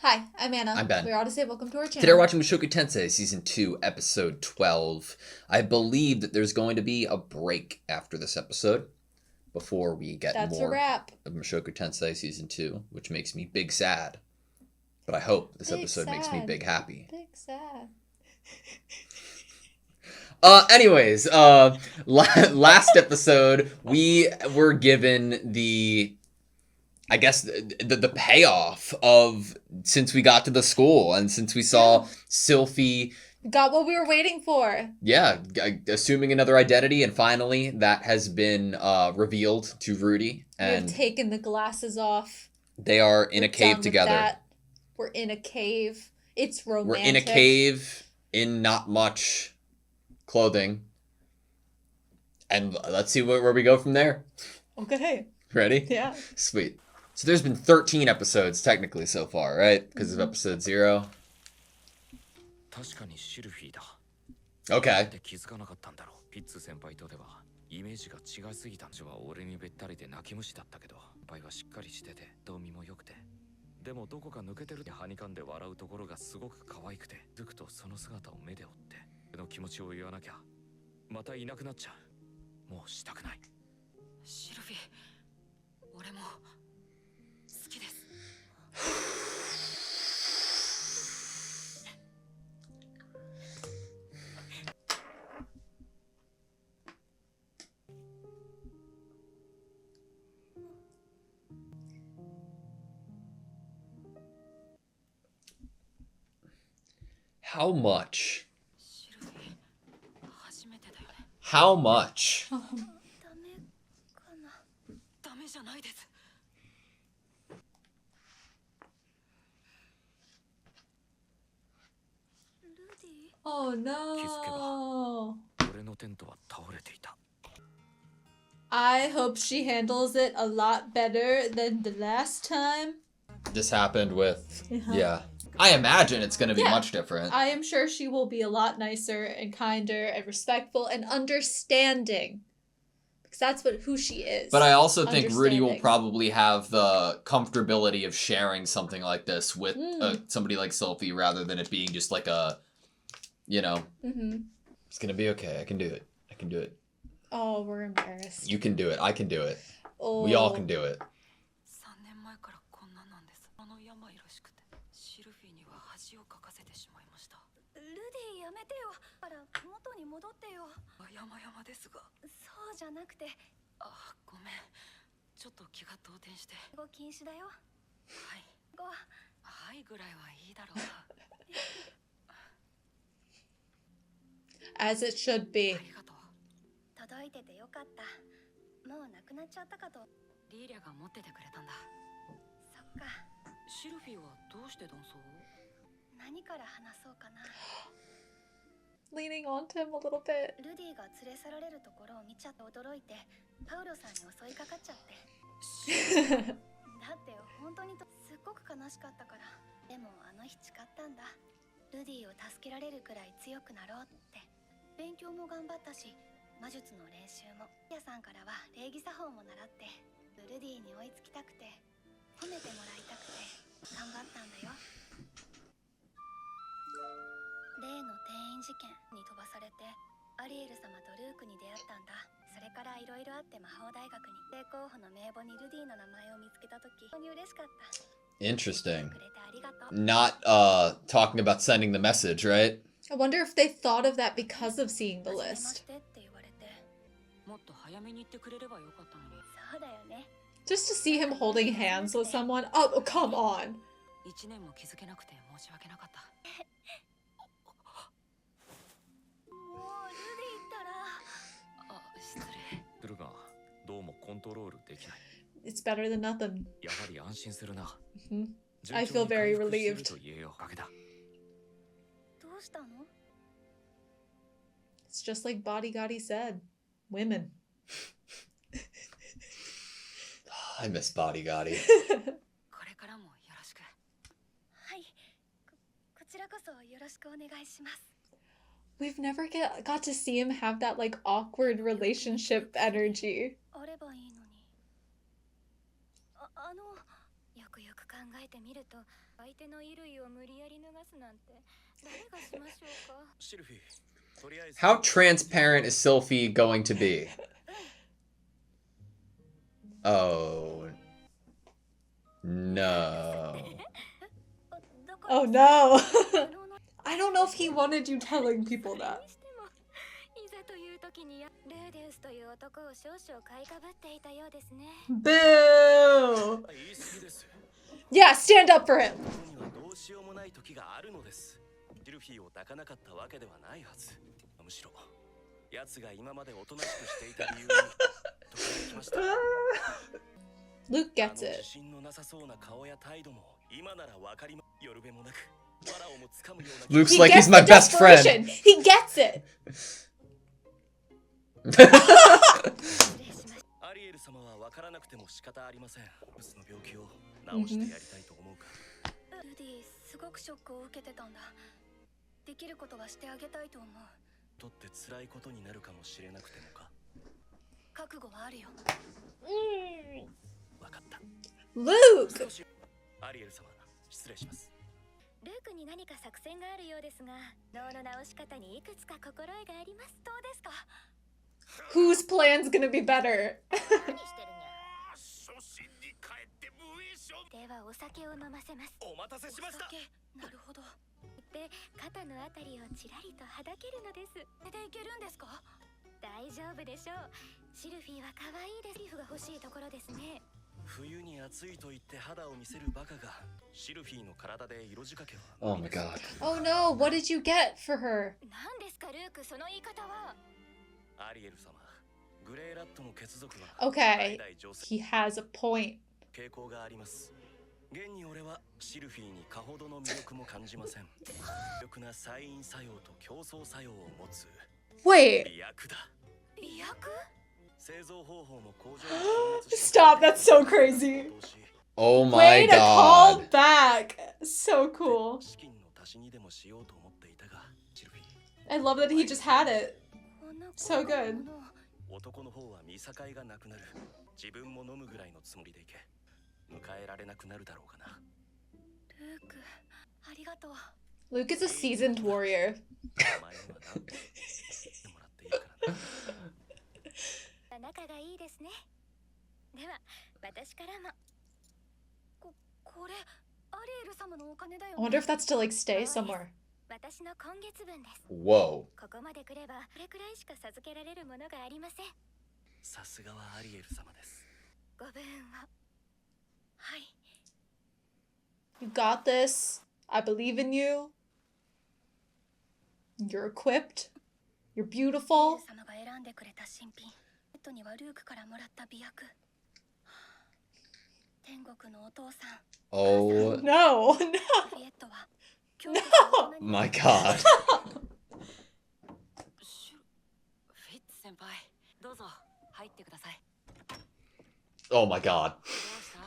Hi, I'm Anna. I'm Ben. We're AutoSave. Welcome to our channel. Today we're watching Mushoku Tensei Season 2, Episode 12. I believe that there's going to be a break after this episode before we get That's more a wrap. of Mushoku Tensei Season 2, which makes me big sad. But I hope this Big episode sad. makes me big happy. Big sad. Anyways, last episode we were given the payoff of since we got to the school and since we saw Sylphie got what we were waiting for. Yeah, assuming another identity, and finally that has been revealed to Rudy. And we have taken the glasses off. They are in a cave together. We're in a cave. It's romantic. We're in a cave in not much clothing. And let's see where we go from there. Okay. Ready? Yeah. Sweet. So there's been 13 episodes technically so far, right? Because of episode 0. Okay. イメージが違いすぎたんじゃ俺にべったりで泣き虫だったけどパイはしっかりしててどう見も良くてでもどこか抜けてるはにかんで笑うところがすごく可愛くてずくとその姿を目で追っての気持ちを言わなきゃまたいなくなっちゃうもうしたくないシルフィ俺も好きです How much? How much? Oh no. I hope she handles it a lot better than the last time. This happened with... Yeah. I imagine it's going to be much different. I am sure she will be a lot nicer and kinder and respectful and understanding. Because that's who she is. But I also think Rudy will probably have the comfortability of sharing something like this with somebody like Sylphie rather than it being just like a, you know, it's going to be okay. I can do it. I can do it. Oh, we're embarrassed. You can do it. I can do it. Oh. We all can do it. As it should be. Leaning onto him a little bit. Interesting. Not talking about sending the message, right? I wonder if they thought of that because of seeing the list. Just to see him holding hands with someone? Oh, come on. It's better than nothing. I feel very relieved. It's just like Bodygotti said. Women. I miss Bodygotti. We've never got to see him have that like awkward relationship energy. How transparent is Sylphie going to be? Oh. No. Oh no. I don't know if he wanted you telling people that. Boo! Yeah, stand up for him. Luke gets it. Luke's He like, gets he's my the best friend. desperation. He gets it. Luke! ルークに何か作戦があるようですが、脳の直し方にいくつか心得があります。どうですか? Whose plan's gonna be better? 何してるにゃ? ではお酒を飲ませます。お待たせしました。なるほど。で、肩のあたりをちらりとはだけるのです。でいけるんですか? 大丈夫でしょう。シルフィーは可愛いです。リーフが欲しいところですね。 Oh my god. Oh no, what did you get for her? 何ですかルーク、その言い方は。 Okay, he has a point. Wait. Stop, that's so crazy. Oh my Way to call god. back. So cool. I love that he just had it. So good. Luke is a seasoned warrior. 仲がいいですね。では、私からも。これ、アリエル様のお金だよね。 I wonder if that's to like stay somewhere. 私の今月分です。 Whoa. ここまで来れば、これくらいしか授けられるものがありません。さすがはアリエル様です。ご分を。はい。 You got this. I believe in you. You're equipped. You're beautiful. 様が選んでくれた新品。にはルークからもらった美薬。天国のお父さん。Oh. No, no. No. My god. フィッツ先輩、どうぞ入ってください。 Oh my god. どうした？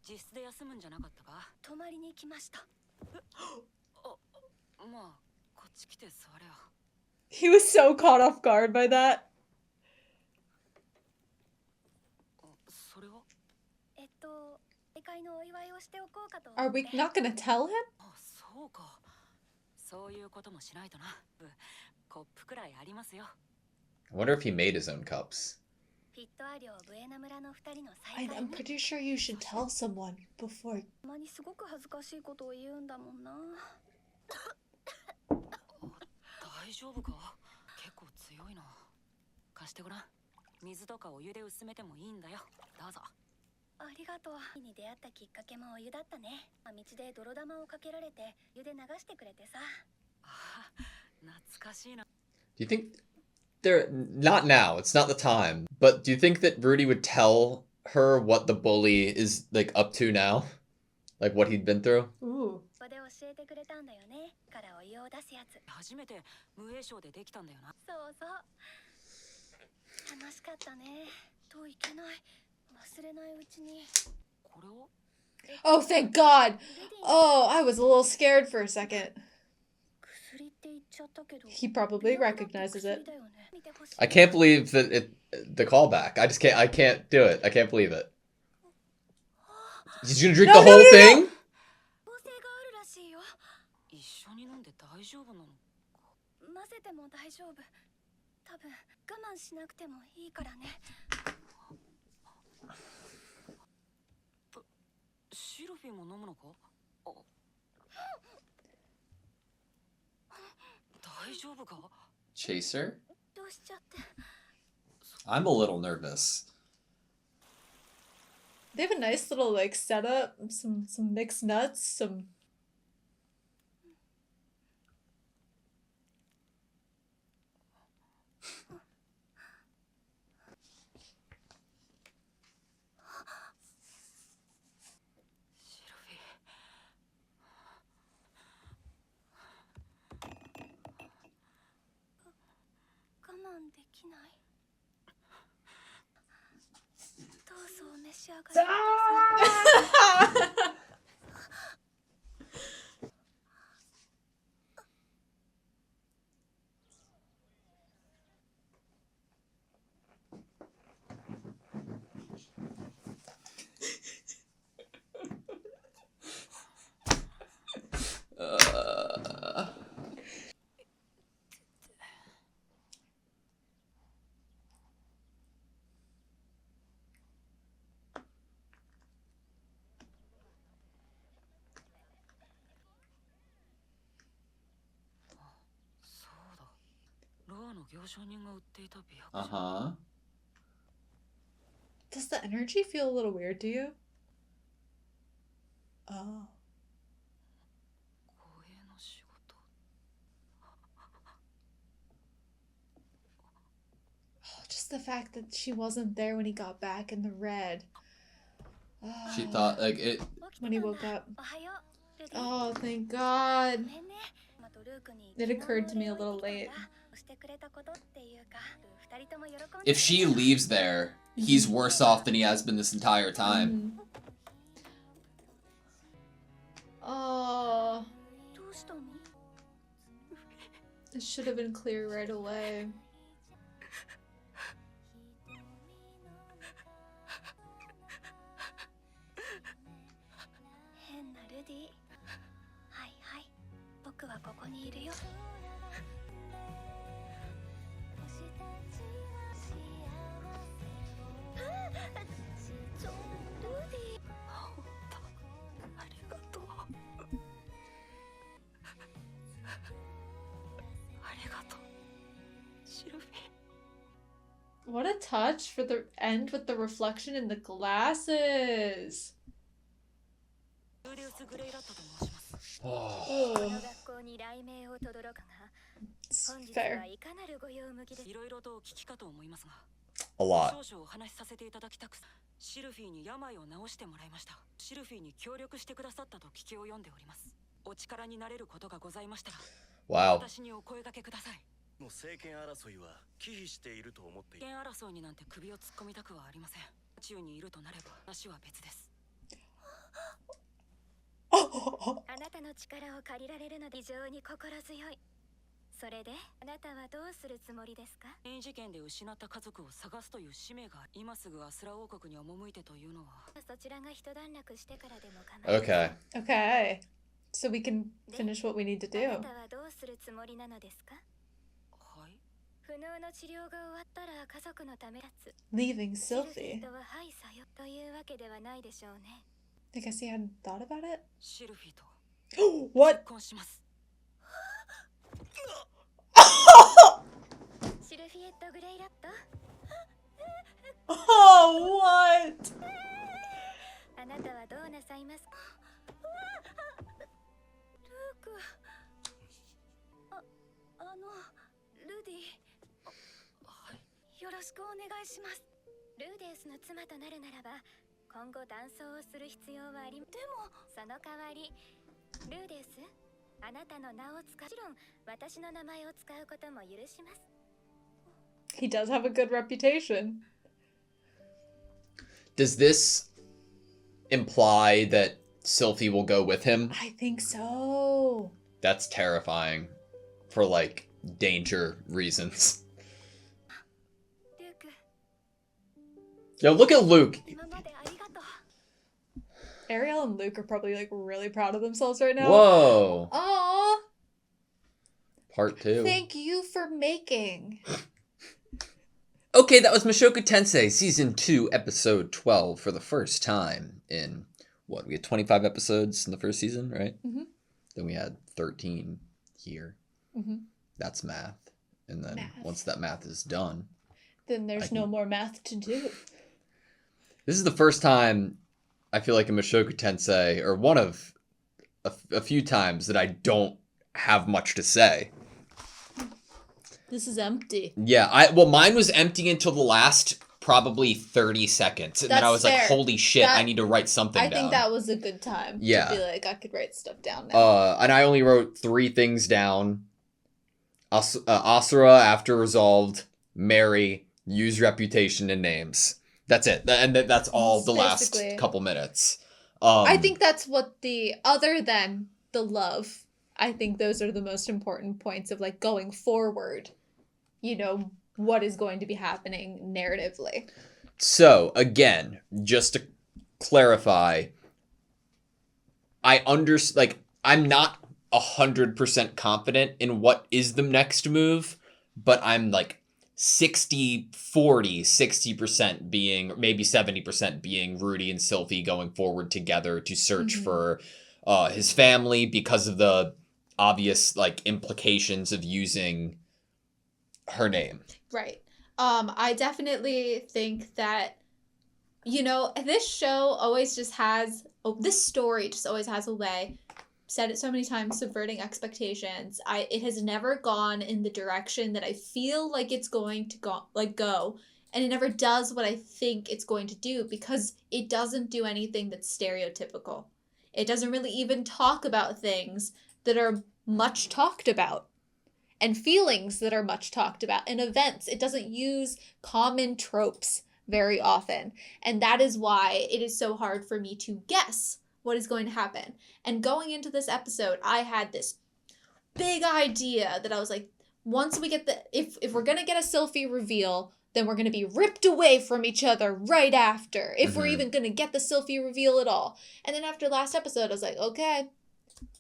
自室で休むんじゃなかったか？泊まりに来ました。まあ、こっち来て座れよ。 He was so caught off guard by that. Are we not gonna tell him? I wonder if he made his own cups. I'm pretty sure you should tell someone before. すごく恥ずかしいことを言うんだもんな。大丈夫か？結構強いな。貸してごらん。水とかお湯で薄めてもいいんだよ。どうぞ。ありがとう。に出会ったきっかけもお湯だったね。道で泥玉をかけられて湯で流してくれてさ。あ、懐かしいな。 Do you think they're not now, it's not the time, but do you think that Rudy would tell her what the bully is like up to now? Like what he'd been through? Ooh. で教えてくれたんだよね。からお湯を出すやつ。初めて無栄賞でできたんだよな。そうそう。楽しかったね。といけない。忘れないうちに。これを Oh, thank God. Oh, I was a little scared for a second. He probably recognizes it. I can't believe that the callback. I can't do it. I can't believe it. He's gonna drink the whole thing? 抗性があるらしいよ。一緒に飲んで大丈夫なのか。混ぜても大丈夫。多分我慢しなくてもいいからね。シルフィーも飲むのか？大丈夫か？ Chaser? どうしちゃって。I'm a little nervous. They have a nice little like setup, some mixed nuts, some. Uh-huh. Does the energy feel a little weird to you? Oh. Just the fact that she wasn't there when he got back in the red. She thought, like, it... When he woke up. Oh, thank God. It occurred to me a little late. If she leaves there, he's worse off than he has been this entire time. Oh. It should have been clear right away. What a touch for the end with the reflection in the glasses. Oh. It's fair. A lot. シルフィーに病を治してもらいました。シルフィーに協力してくださったと聞きを読んでおります。お力になれることがございましたら、 Wow. 私にお声掛けください。の政権争いは忌避していると思っている。政権争いになんて首を突っ込みたくはありません。宇宙にいるとなれば話は別です。あなたの力を借りられるので非常に心強い。それであなたはどうするつもりですか？変異事件で失った家族を探すという使命が今すぐアスラ王国に赴いてというのは、そちらが一段落してからでも構いません。 Okay. Okay. So we can finish what we need to あな do. たはどうするつもりなのですか？はい。不能の治療が終わったら家族のため立つ。 Leaving シルフィ Sylphie. ーとははいさよというわけではないでしょうね。 I guess he hadn't thought about it. シルフィーと What? 結婚します。シルフィエット・グレイラット。 Oh, what? あなたはどうなさいますか？ルーク。ルディ。はい。よろしくお願いします。ルーデウスの妻となるならば、今後断層をする必要はありません。でも、その代わり、ルーデウス、あなたの名を使う。もちろん、私の名前を使うことも許します。 He does have a good reputation. Does this imply that Sylphie will go with him? I think so. That's terrifying. For, like, danger reasons. ルーク。 Yo, look at Luke. 今までありがとう。Ariel and Luke are probably, like, really proud of themselves right now. Whoa. Aww. Part 2. Thank you for making. Okay, that was Mushoku Tensei, Season 2, Episode 12, for the first time in, we had 25 episodes in the first season, right? Mm-hmm. Then we had 13 here. Mm-hmm. That's math. And then once that math is done... Then there's no more math to do. This is the first time I feel like in Mushoku Tensei, or one of a few times, that I don't have much to say. This is empty. Yeah, mine was empty until the last probably 30 seconds. And then I was fair. like, holy shit, I need to write something down. I think that was a good time to be like, I could write stuff down now. And I only wrote 3 things down. Asura, after resolved, marry, use reputation and names. That's it. And that's all the last couple minutes. I think that's what other than the love, I think those are the most important points of, like, going forward. You know, what is going to be happening narratively. So, again, just to clarify, I'm not 100% confident in what is the next move, but I'm like 60-40, 60% being, maybe 70% being Rudy and Sylvie going forward together to search for his family because of the obvious, like, implications of using her name. Right. I definitely think that, you know, this show always just has, this story just always has a way, said it so many times, subverting expectations. It has never gone in the direction that I feel like it's going to go, and it never does what I think it's going to do, because it doesn't do anything that's stereotypical. It doesn't really even talk about things that are much talked about, and feelings that are much talked about, and events. It doesn't use common tropes very often, and that is why it is so hard for me to guess what is going to happen. And going into this episode, I had this big idea that I was like, once we get if we're gonna get a Sylvie reveal, then we're gonna be ripped away from each other right after, if we're even gonna get the Sylvie reveal at all. And then after last episode, I was like, okay,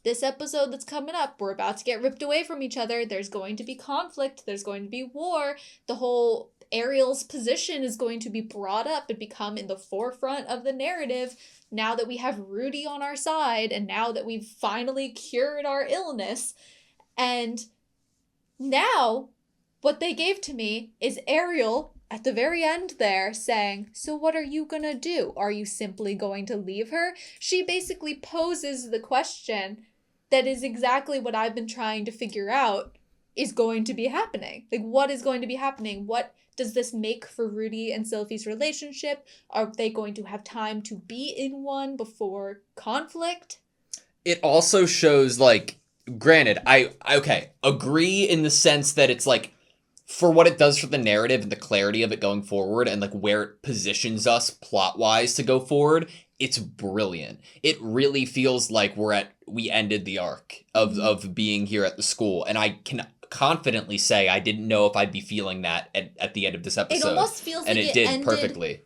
this episode that's coming up, we're about to get ripped away from each other. There's going to be conflict. There's going to be war. The whole Ariel's position is going to be brought up and become in the forefront of the narrative now that we have Rudy on our side, and now that we've finally cured our illness. And now what they gave to me is Ariel at the very end there saying, so what are you gonna do? Are you simply going to leave her? She basically poses the question that is exactly what I've been trying to figure out is going to be happening. Like, what is going to be happening? What does this make for Rudy and Sylvie's relationship? Are they going to have time to be in one before conflict? It also shows, like, granted, I agree in the sense that it's, like, for what it does for the narrative and the clarity of it going forward and, like, where it positions us plot-wise to go forward, it's brilliant. It really feels like we ended the arc of being here at the school, and I can confidently say I didn't know if I'd be feeling that at the end of this episode. It almost feels and like it did ended, perfectly.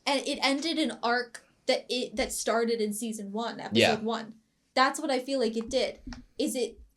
And it ended an arc that started in season 1, episode 1. That's what I feel like it did.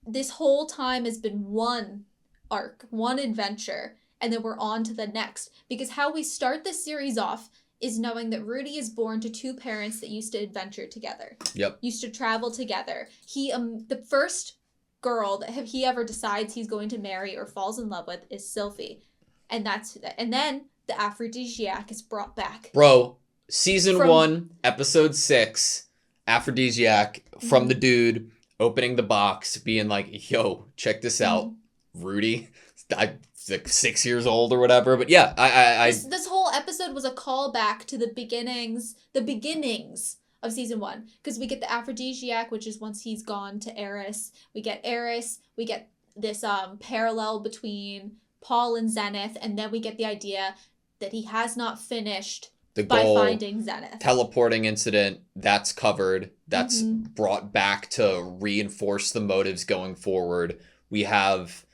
This whole time has been one arc, one adventure, and then we're on to the next. Because how we start this series off is knowing that Rudy is born to 2 parents that used to adventure together. Yep. Used to travel together. He, the first girl that he ever decides he's going to marry or falls in love with is Sylvie. And then the aphrodisiac is brought back. Bro, season 1, episode 6, aphrodisiac from the dude opening the box, being like, yo, check this out. Rudy, I'm like 6 years old or whatever, but yeah, This whole episode was a callback to the beginnings of season 1, because we get the aphrodisiac, which is once he's gone to Eris. We get Eris, we get this parallel between Paul and Zenith, and then we get the idea that he has not finished the goal, by finding Zenith. Teleporting incident, that's covered. That's brought back to reinforce the motives going forward. We have,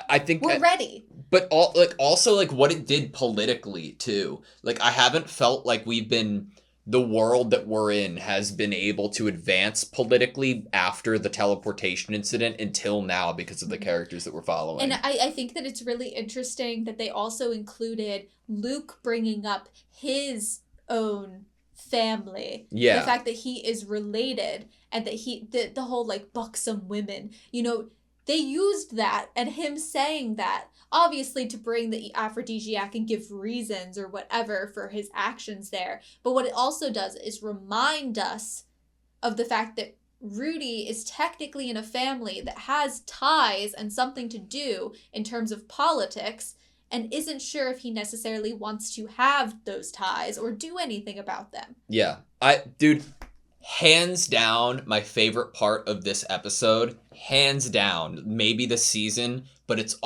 I think we're ready. But also what it did politically too. Like, I haven't felt like we've been the world that we're in has been able to advance politically after the teleportation incident until now because of the characters that we're following. And I think that it's really interesting that they also included Luke bringing up his own family. Yeah. The fact that he is related and that the whole like buxom women, you know, they used that and him saying that obviously to bring the aphrodisiac and give reasons or whatever for his actions there. But what it also does is remind us of the fact that Rudy is technically in a family that has ties and something to do in terms of politics and isn't sure if he necessarily wants to have those ties or do anything about them. Yeah. Dude, hands down, my favorite part of this episode, hands down, maybe the season, but it's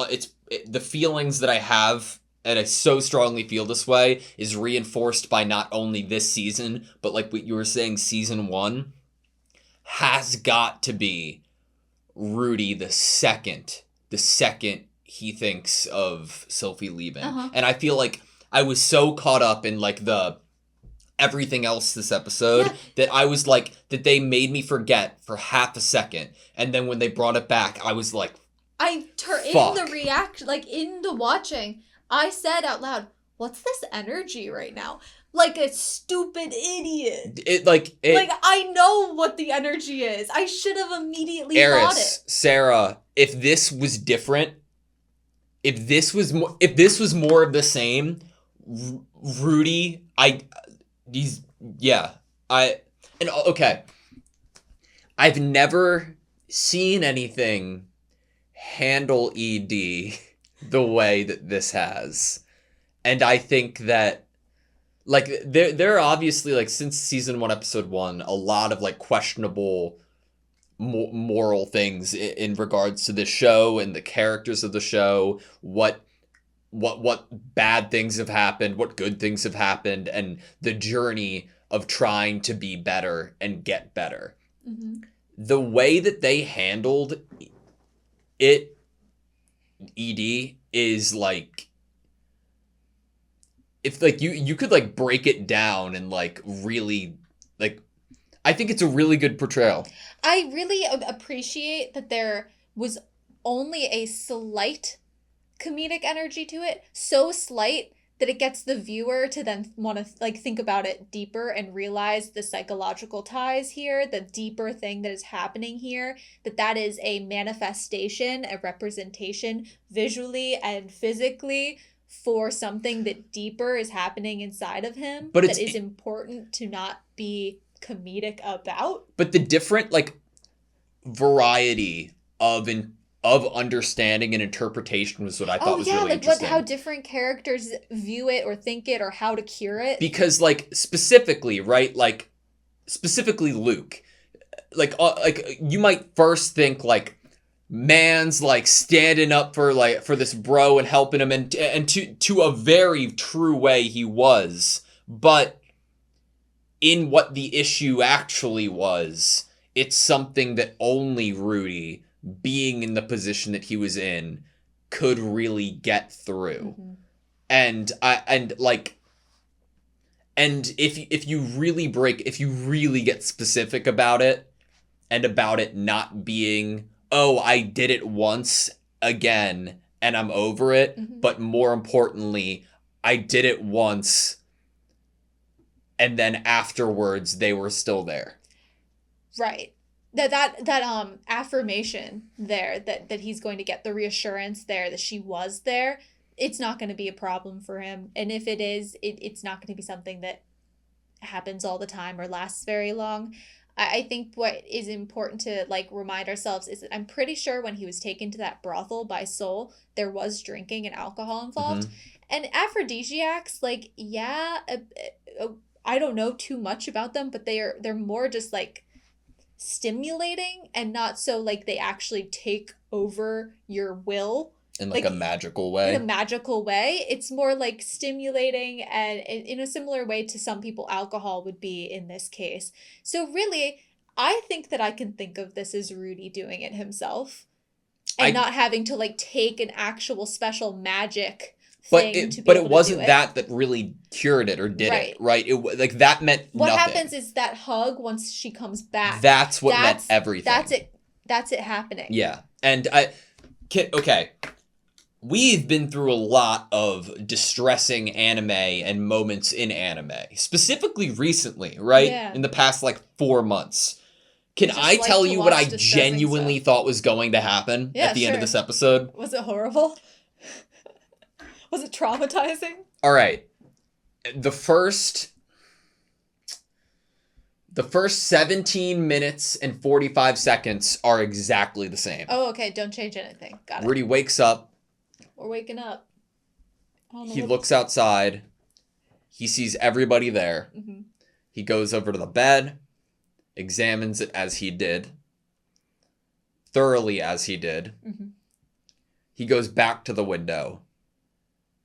the feelings that I have, and I so strongly feel this way, is reinforced by not only this season, but like what you were saying, season 1, has got to be Rudy the second he thinks of Sophie leaving. And I feel like I was so caught up in like the everything else this episode that I was like, that they made me forget for half a second. And then when they brought it back, I was like, in the watching, I said out loud, what's this energy right now? Like a stupid idiot. I know what the energy is. I should have immediately thought it. Sarah, if this was different, if this was more of the same, Rudy, I've never seen anything handle ED the way that this has. And I think that, like, there are obviously, like, since season 1, episode 1, a lot of, like, questionable moral things in regards to the show and the characters of the show, what bad things have happened, what good things have happened, and the journey of trying to be better and get better. Mm-hmm. The way that they handled it, ED, is like, if like you could like break it down and like really, like, I think it's a really good portrayal. I really appreciate that there was only a slight comedic energy to it, so slight that it gets the viewer to then want to like think about it deeper and realize the psychological ties here, the deeper thing that is happening here, that is a manifestation, a representation visually and physically for something that deeper is happening inside of him, but that is important to not be comedic about. But the different like variety of understanding and interpretation was what I thought was really interesting. How different characters view it or think it or how to cure it. Because like specifically, right? Like specifically Luke, like you might first think like man's like standing up for this bro and helping him, and to a very true way he was, but in what the issue actually was, it's something that only Rudy, being in the position that he was in, could really get through. Mm-hmm. And if you really get specific about it, and about it not being, oh, I did it once again and I'm over it, mm-hmm. but more importantly, I did it once and then afterwards they were still there. Right. That affirmation there, that he's going to get the reassurance there that she was there, it's not going to be a problem for him. And if it is, it's not going to be something that happens all the time or lasts very long. I think what is important to like remind ourselves is that I'm pretty sure when he was taken to that brothel by Soul, there was drinking and alcohol involved. Mm-hmm. And aphrodisiacs, like, I don't know too much about them, but they're more just like stimulating and not so like they actually take over your will in like a magical way. In a magical way. It's more like stimulating, and in a similar way to some people alcohol would be in this case. So really, I think that I can think of this as Rudy doing it himself and not having to like take an actual special magic thing to be but able it wasn't to do that really cured it or did it, right? It like that meant what nothing. happens is that hug once she comes back. That's what meant everything. That's it happening. Yeah. And okay. We've been through a lot of distressing anime and moments in anime, specifically recently, right? Yeah. In the past, 4 months. Can I like tell to you what I watch distressing genuinely stuff. thought was going to happen at the end of this episode? Was it horrible? Was it traumatizing? All right. The first 17 minutes and 45 seconds are exactly the same. Oh, okay. Don't change anything. Got it. Rudy wakes up. We're waking up. He looks outside. He sees everybody there. Mm-hmm. He goes over to the bed, examines it as he did, thoroughly as he did. Mm-hmm. He goes back to the window.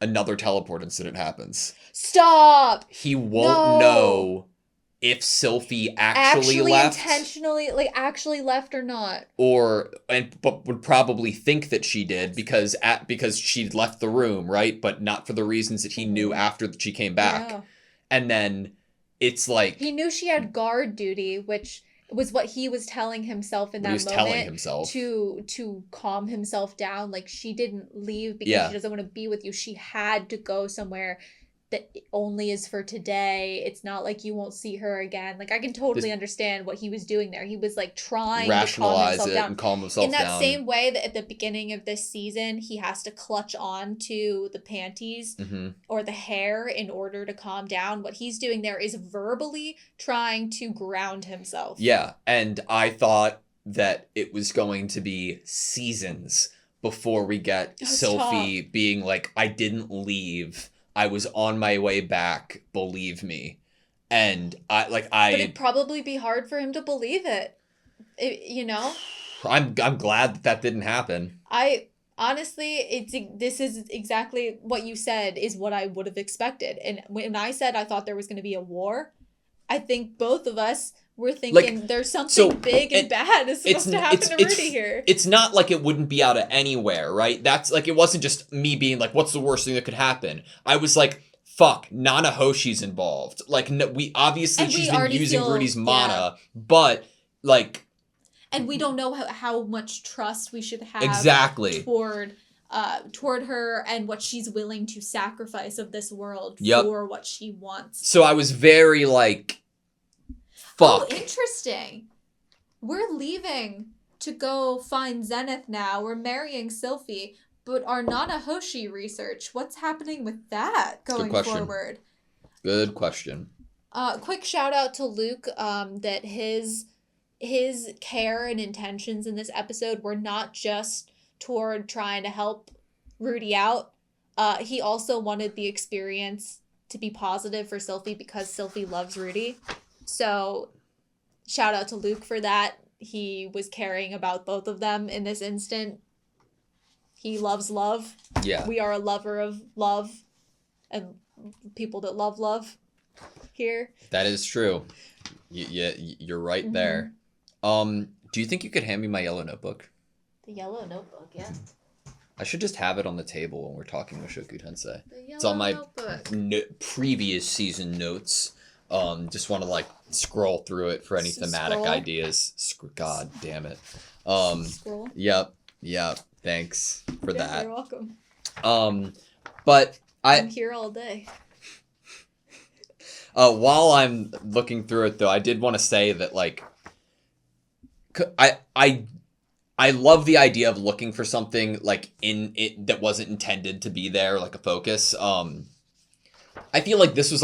Another teleport incident happens. Stop! He won't know if Sylphie actually left. Intentionally, actually left or not. But would probably think that she did because she'd left the room, right? But not for the reasons that he knew after she came back. Yeah. And then it's like... He knew she had guard duty, which was what he was telling himself in that moment. Telling himself. To calm himself down. Like, she didn't leave because she doesn't want to be with you. She had to go somewhere that only is for today. It's not like you won't see her again. Like, I can totally understand what he was doing there. He was trying to calm himself down. And calm himself down. In that same way that at the beginning of this season, he has to clutch on to the panties or the hair in order to calm down. What he's doing there is verbally trying to ground himself. Yeah, and I thought that it was going to be seasons before we get Sylphie being like, I didn't leave. I was on my way back, believe me. And But it'd probably be hard for him to believe it. I'm glad that didn't happen. Honestly, this is exactly what you said is what I would have expected. And when I said I thought there was going to be a war, I think both of us were thinking there's something big and bad is supposed to happen to Rudy here. It's not like it wouldn't be out of anywhere, right? That's it wasn't just me being like, what's the worst thing that could happen? I was like, fuck, Nanahoshi's involved. We obviously she's been using Rudy's mana, but and we don't know how much trust we should have toward her and what she's willing to sacrifice of this world for what she wants. So I was very fuck. Oh, interesting. We're leaving to go find Zenith now. We're marrying Sylphie, but our Nanahoshi research, what's happening with that going forward? Good question. Quick shout out to Luke, that his care and intentions in this episode were not just toward trying to help Rudy out. He also wanted the experience to be positive for Sylphie because Sylphie loves Rudy. So, shout out to Luke for that. He was caring about both of them in this instant. He loves love. Yeah. We are a lover of love and people that love here. That is true. You're right there. Do you think you could hand me my yellow notebook? The yellow notebook, yeah. I should just have it on the table when we're talking Mushoku Tensei. It's on my previous season notes. Just want to scroll through it for any thematic ideas. God damn it. Scroll. Yep. Thanks for that. You're welcome. But I'm here all day. While I'm looking through it though, I did want to say that I love the idea of looking for something in it that wasn't intended to be there, like a focus. I feel like this was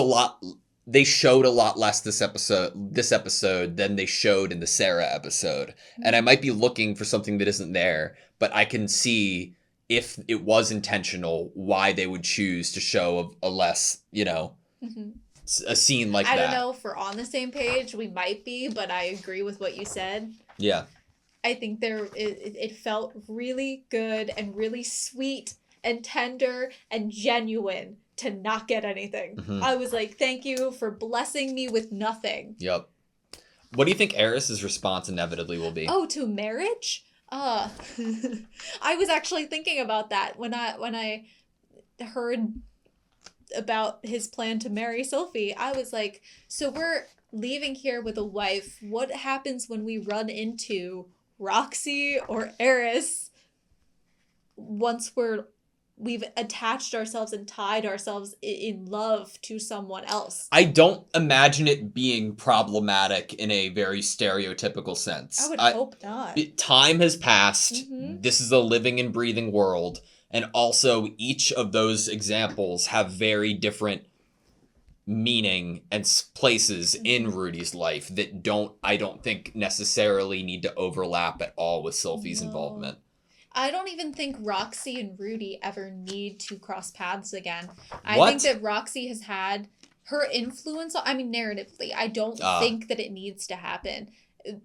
they showed a lot less this episode than they showed in the Sarah episode. And I might be looking for something that isn't there, but I can see if it was intentional why they would choose to show a less, a scene like that. I don't know if we're on the same page. We might be, but I agree with what you said. Yeah. I think it felt really good and really sweet and tender and genuine to not get anything. Mm-hmm. I was like, thank you for blessing me with nothing. Yep. What do you think Eris's response inevitably will be? Oh, to marriage? I was actually thinking about that when I heard about his plan to marry Sylphie, I was like, so we're leaving here with a wife. What happens when we run into Roxy or Eris once we've attached ourselves and tied ourselves in love to someone else? I don't imagine it being problematic in a very stereotypical sense. I would hope not. Time has passed. Mm-hmm. This is a living and breathing world. And also, each of those examples have very different meaning and places in Rudy's life that I don't think necessarily need to overlap at all with Sylphie's involvement. I don't even think Roxy and Rudy ever need to cross paths again. What? I think that Roxy has had her influence. I mean, narratively, I don't think that it needs to happen.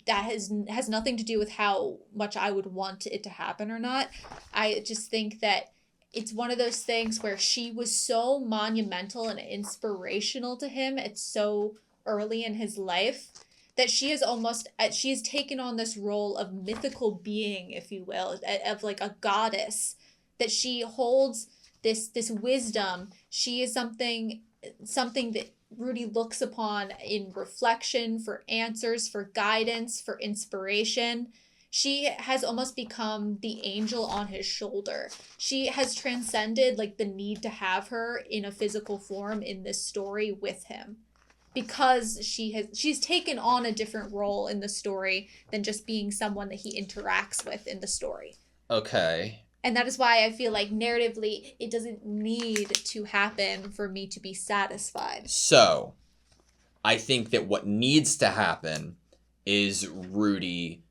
That has nothing to do with how much I would want it to happen or not. I just think that it's one of those things where she was so monumental and inspirational to him at so early in his life that she's taken on this role of mythical being, if you will, of like a goddess, that she holds this wisdom. She is something that Rudy looks upon in reflection, for answers, for guidance, for inspiration. She has almost become the angel on his shoulder. She has transcended like the need to have her in a physical form in this story with him, because she's taken on a different role in the story than just being someone that he interacts with in the story. Okay. And that is why I feel like narratively it doesn't need to happen for me to be satisfied. So, I think that what needs to happen is Rudy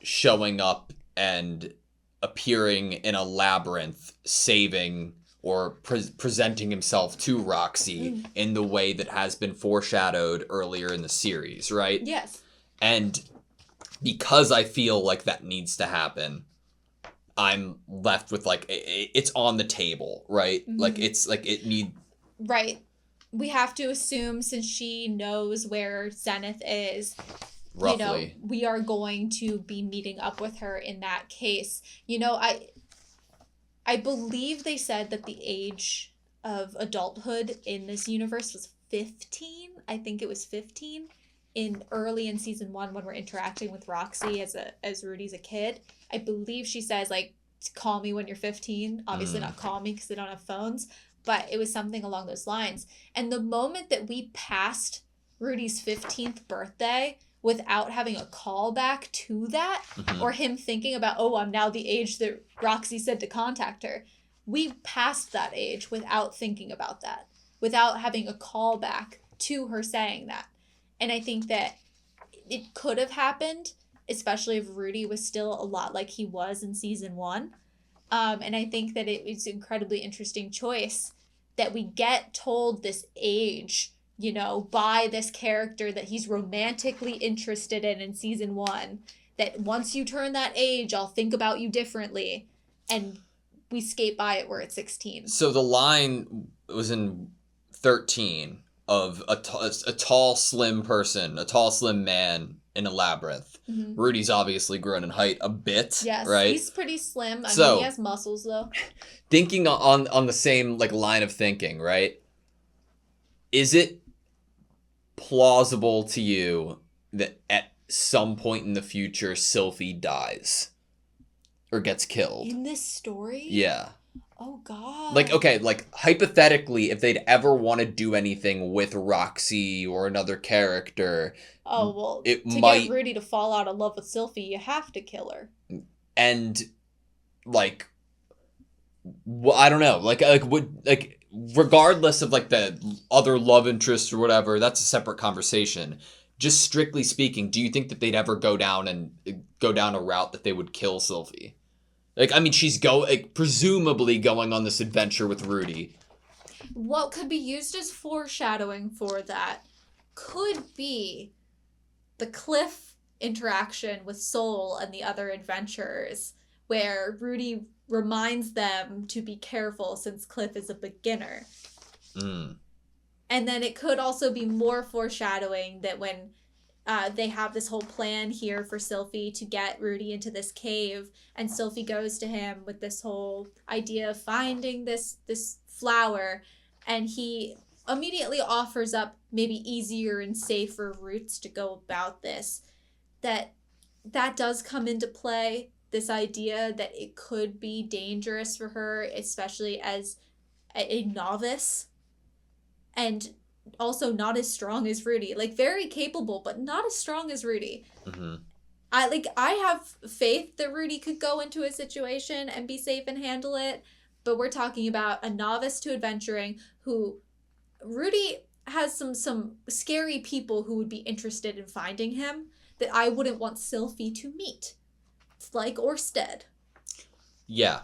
showing up and appearing in a labyrinth, saving or presenting himself to Roxy in the way that has been foreshadowed earlier in the series, right? Yes. And because I feel like that needs to happen, I'm left with like it's on the table, right? Mm-hmm. Like it's like it need. Right. We have to assume, since she knows where Zenith is, roughly, we are going to be meeting up with her in that case. I believe they said that the age of adulthood in this universe was 15. I think it was 15 early in season 1 when we're interacting with Roxy as Rudy's a kid. I believe she says, like, call me when you're 15. Obviously not call me because they don't have phones, but it was something along those lines. And the moment that we passed Rudy's 15th birthday without having a callback to that, or him thinking about, oh, I'm now the age that Roxy said to contact her, we passed that age without thinking about that, without having a callback to her saying that. And I think that it could have happened, especially if Rudy was still a lot like he was in season 1. And I think that it was an incredibly interesting choice that we get told this age, by this character that he's romantically interested in season 1, that once you turn that age, I'll think about you differently. And we skate by it where it's 16. So the line was in 13 of a tall, slim person, a tall, slim man in a labyrinth. Mm-hmm. Rudy's obviously grown in height a bit, yes, right? He's pretty slim. I mean, he has muscles, though. Thinking on the same like line of thinking, right? Is it plausible to you that at some point in the future Sylphie dies or gets killed in this story? Yeah. Oh god. Like, okay, like hypothetically, if they'd ever want to do anything with Roxy or another character, get Rudy to fall out of love with Sylphie, you have to kill her. And like, I don't know, regardless of like the other love interest or whatever, that's a separate conversation. Just strictly speaking, do you think that they'd ever go down a route that they would kill Sylphie? Like, I mean, she's presumably going on this adventure with Rudy. What could be used as foreshadowing for that could be the Cliff interaction with Soul and the other adventurers, where Rudy reminds them to be careful since Cliff is a beginner. And then it could also be more foreshadowing that when they have this whole plan here for Sylphie to get Rudy into this cave, and Sylphie goes to him with this whole idea of finding this flower, and he immediately offers up maybe easier and safer routes to go about this. That does come into play, this idea that it could be dangerous for her, especially as a novice, and also not as strong as Rudy. Like, very capable, but not as strong as Rudy. Mm-hmm. I have faith that Rudy could go into a situation and be safe and handle it, but we're talking about a novice to adventuring who... Rudy has some scary people who would be interested in finding him that I wouldn't want Sylphie to meet. It's like Orsted. Yeah,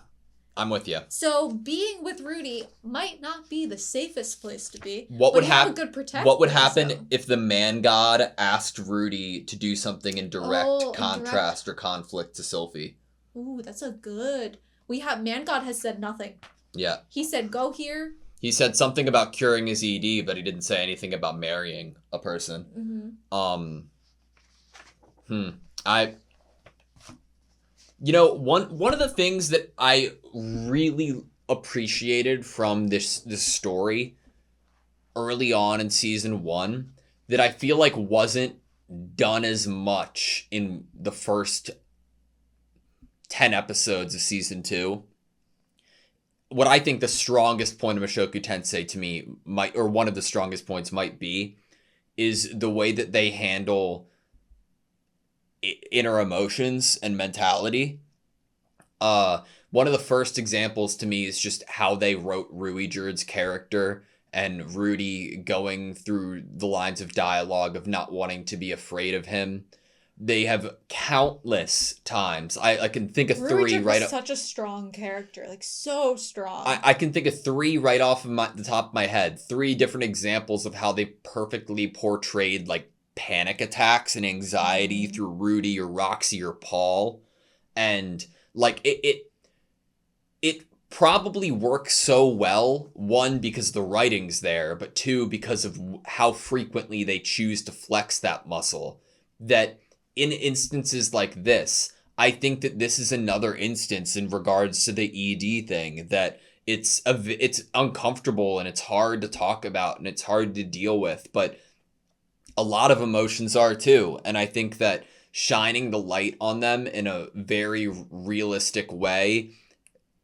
I'm with you. So being with Rudy might not be the safest place to be. What would happen? What would happen so. if the man god asked Rudy to do something in direct contrast or conflict to Sylphie? Ooh, that's a good... Man god has said nothing. Yeah. He said, go here. He said something about curing his ED, but he didn't say anything about marrying a person. Mm-hmm. One of the things that I really appreciated from this story early on in season 1 that I feel like wasn't done as much in the first 10 episodes of season 2. What I think the strongest point of Mushoku Tensei to me one of the strongest points might be, is the way that they handle inner emotions and mentality. One of the first examples to me is just how they wrote Ruijerd's character and Rudy going through the lines of dialogue of not wanting to be afraid of him. They have countless times. I can think of three right off. Such a strong character, like so strong. I can think of 3 right off of the top of my head. 3 different examples of how they perfectly portrayed like panic attacks and anxiety through Rudy or Roxy or Paul, and like it probably works so well. 1, because the writing's there, but 2, because of how frequently they choose to flex that muscle. That in instances like this, I think that this is another instance in regards to the ED thing, that it's uncomfortable and it's hard to talk about and it's hard to deal with, but a lot of emotions are too. And I think that shining the light on them in a very realistic way,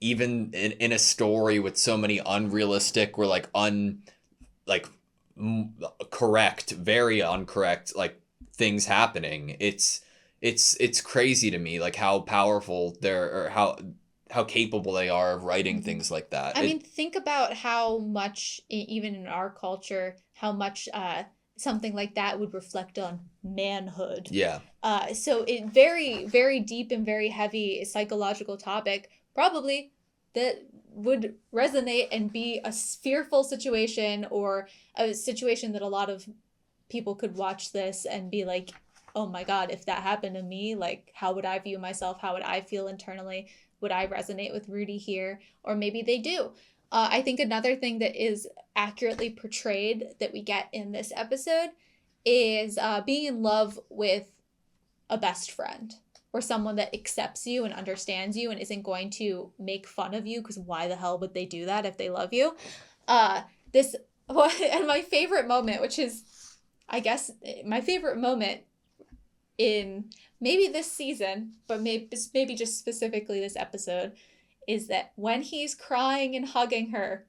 even in a story with so many unrealistic or correct, very incorrect, like, things happening. It's crazy to me, like, how powerful they're, or how capable they are of writing things like that. I mean, think about how much, even in our culture, how much something like that would reflect on manhood. Yeah. So it very, very deep and very heavy psychological topic, probably, that would resonate and be a fearful situation, or a situation that a lot of people could watch this and be like, oh my god, if that happened to me, like, how would I view myself? How would I feel internally? Would I resonate with Rudy here? Or maybe they do. I think another thing that is accurately portrayed that we get in this episode is being in love with a best friend, or someone that accepts you and understands you and isn't going to make fun of you, because why the hell would they do that if they love you? And my favorite moment, which is, I guess, my favorite moment in maybe this season, but maybe just specifically this episode, is that when he's crying and hugging her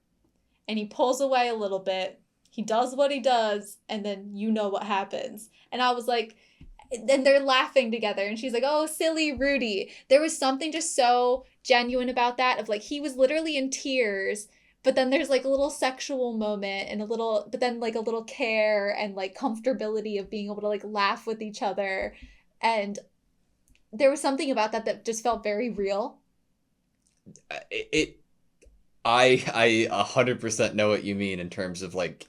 and he pulls away a little bit, he does what he does, and then you know what happens. And I was like, then they're laughing together and she's like, oh, silly Rudy. There was something just so genuine about that, of like, he was literally in tears, but then there's like a little sexual moment and but then like a little care and like comfortability of being able to like laugh with each other. And there was something about that just felt very real. I 100% know what you mean in terms of like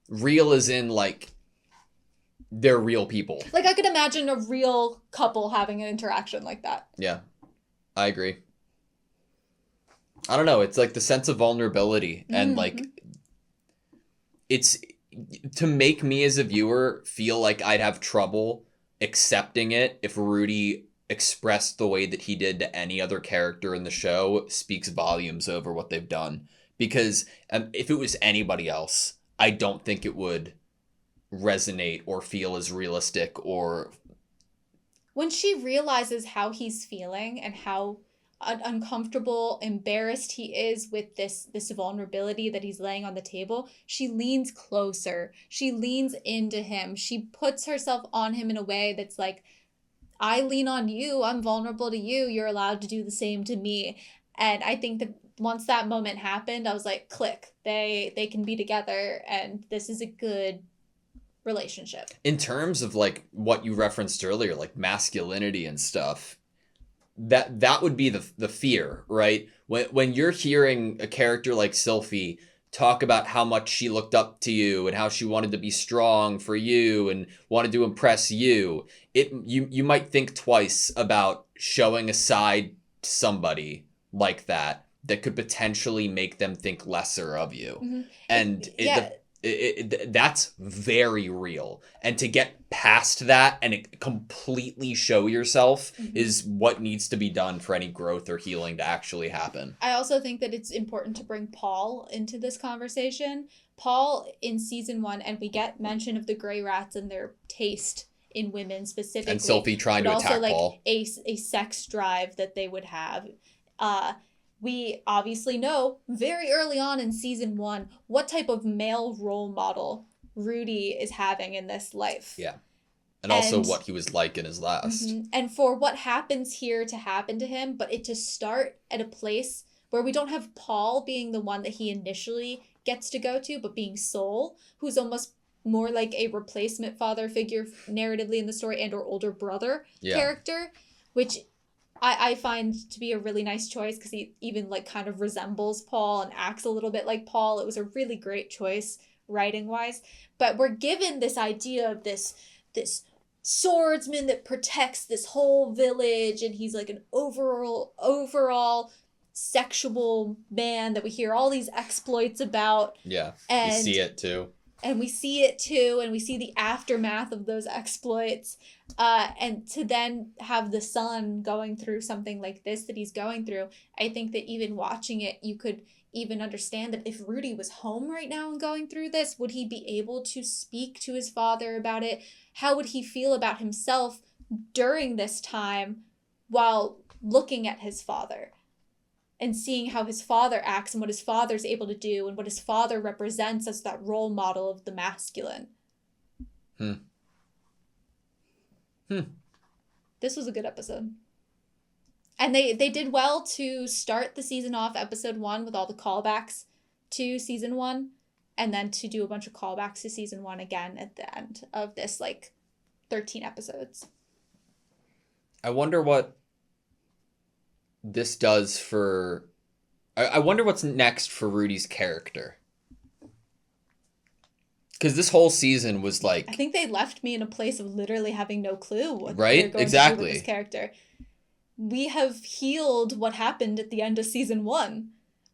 real as in like they're real people. Like, I could imagine a real couple having an interaction like that. Yeah, I agree. I don't know. It's like the sense of vulnerability and like it's to make me as a viewer feel like I'd have trouble accepting it if Rudy expressed the way that he did to any other character in the show speaks volumes over what they've done. Because if it was anybody else, I don't think it would resonate or feel as realistic or... When she realizes how he's feeling and how uncomfortable, embarrassed he is with this vulnerability that he's laying on the table, she leans closer. She leans into him. She puts herself on him in a way that's like, I lean on you. I'm vulnerable to you. You're allowed to do the same to me. And I think that once that moment happened, I was like, click. They can be together, and this is a good relationship. In terms of like what you referenced earlier, like masculinity and stuff, that would be the fear, right? When you're hearing a character like Sylphie talk about how much she looked up to you and how she wanted to be strong for you and wanted to impress you, you might think twice about showing a side to somebody like that could potentially make them think lesser of you. Mm-hmm. And that's very real. And to get past that and completely show yourself mm-hmm. is what needs to be done for any growth or healing to actually happen. I also think that it's important to bring Paul into this conversation. Paul in season 1, and we get mention of the gray rats and their taste in women specifically. And Sylphie trying to attack like Paul. A sex drive that they would have. We obviously know very early on in season 1 what type of male role model Rudy is having in this life. Yeah. And also what he was like in his last. Mm-hmm. And for what happens here to happen to him, but it to start at a place where we don't have Paul being the one that he initially gets to go to, but being Sol, who's almost more like a replacement father figure narratively in the story and or older brother character, which I find to be a really nice choice because he even like kind of resembles Paul and acts a little bit like Paul. It was a really great choice writing wise. But we're given this idea of this swordsman that protects this whole village, and he's like an overall sexual man that we hear all these exploits about. Yeah, and you see it too. And we see it too, and we see the aftermath of those exploits. And to then have the son going through something like this that he's going through, I think that even watching it, you could even understand that if Rudy was home right now and going through this, would he be able to speak to his father about it? How would he feel about himself during this time while looking at his father? And seeing how his father acts and what his father's able to do and what his father represents as that role model of the masculine. This was a good episode. And they did well to start the season off episode 1 with all the callbacks to season 1. And then to do a bunch of callbacks to season 1 again at the end of this, like, 13 episodes. I wonder what this does for... I wonder what's next for Rudy's character. Because this whole season was like... I think they left me in a place of literally having no clue what they're going to do with this character. We have healed what happened at the end of season 1.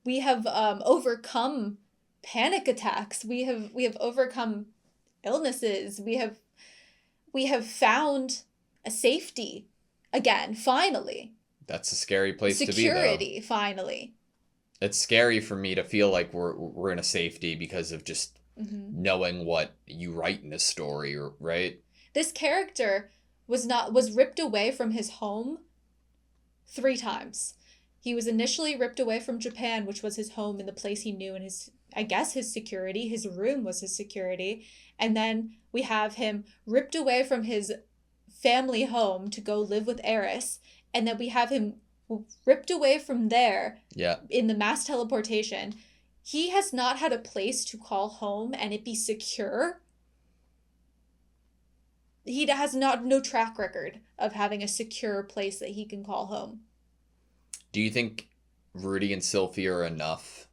We have overcome panic attacks. We have overcome illnesses. We have found a safety again, finally. That's a scary place to be, though. Security, finally. It's scary for me to feel like we're in a safety because of just knowing what you write in a story, right? This character was ripped away from his home 3 times. He was initially ripped away from Japan, which was his home and the place he knew and his security. His room was his security. And then we have him ripped away from his family home to go live with Eris. And then we have him ripped away from there in the mass teleportation. He has not had a place to call home and it be secure. He has no track record of having a secure place that he can call home. Do you think Rudy and Sylphie are enough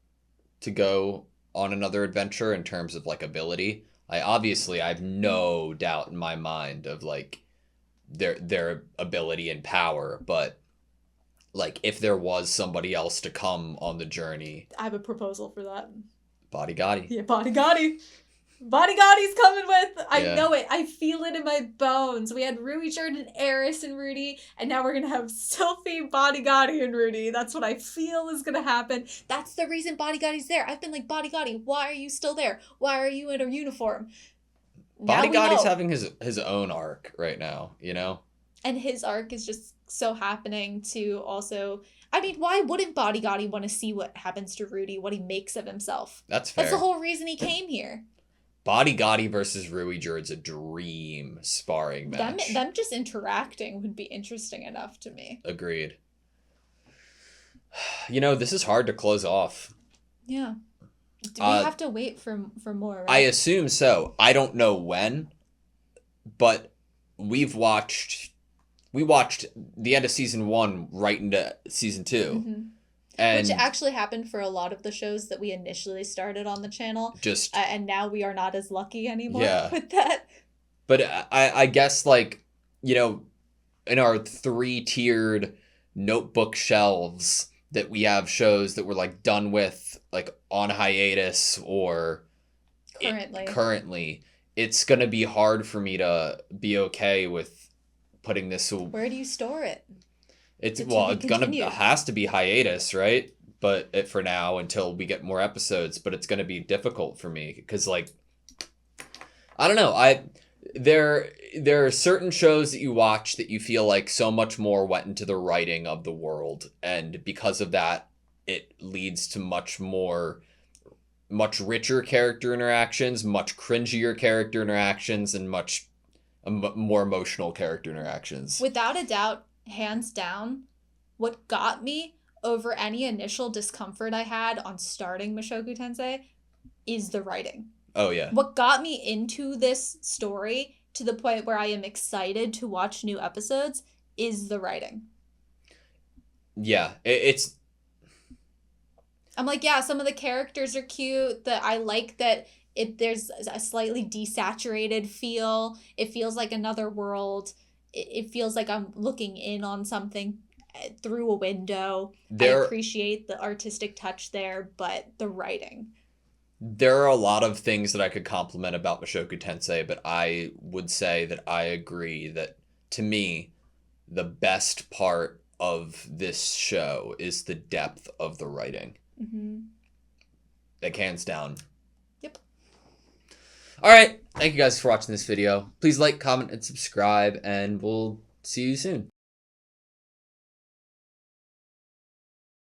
to go on another adventure in terms of like ability? I have no doubt in my mind of like their ability and power, but like if there was somebody else to come on the journey. I have a proposal for that. Body Gotti. Yeah, Body Gotti. Bodyguardi's coming with. I Yeah. know it. I feel it in my bones. We had Rui, Jordan, Eris, and Rudy, and now we're gonna have Sylphie, Bodyguardi, and Rudy. That's what I feel is gonna happen. That's the reason Bodyguardi's there. I've been like, Bodyguardi, why are you still there? Why are you in a uniform? Bodyguardi's having his own arc right now, you know? And his arc is just so happening to also... I mean, why wouldn't Bodyguardi want to see what happens to Rudy, what he makes of himself? That's fair. That's the whole reason he came here. Bodyguardi versus Rui Jurd's a dream sparring match. Them just interacting would be interesting enough to me. Agreed. You know, this is hard to close off. Yeah. Do we have to wait for more, right? I assume so. I don't know when, but we watched the end of season 1 right into season 2. Mm-hmm. And which actually happened for a lot of the shows that we initially started on the channel. Just and now we are not as lucky anymore with that. But I guess, like, you know, in our 3-tiered notebook shelves that we have shows that we're, like, done with, like, on hiatus or currently, it's going to be hard for me to be okay with putting this. Where do you store it? It has to be hiatus, right? But for now, until we get more episodes. But it's going to be difficult for me because, like, I don't know. There are certain shows that you watch that you feel like so much more went into the writing of the world, and because of that, it leads to much richer character interactions, much cringier character interactions, and much more emotional character interactions. Without a doubt, hands down, what got me over any initial discomfort I had on starting Mushoku Tensei is the writing. Oh, yeah. What got me into this story to the point where I am excited to watch new episodes is the writing. Yeah, I'm like, yeah, some of the characters are cute. That I like that there's a slightly desaturated feel. It feels like another world. It feels like I'm looking in on something through a window. I appreciate the artistic touch there, but the writing. There are a lot of things that I could compliment about Mushoku Tensei, but I would say that I agree that, to me, the best part of this show is the depth of the writing. Mm-hmm. Like, hands down. Yep. All right. Thank you guys for watching this video. Please like, comment, and subscribe, and we'll see you soon.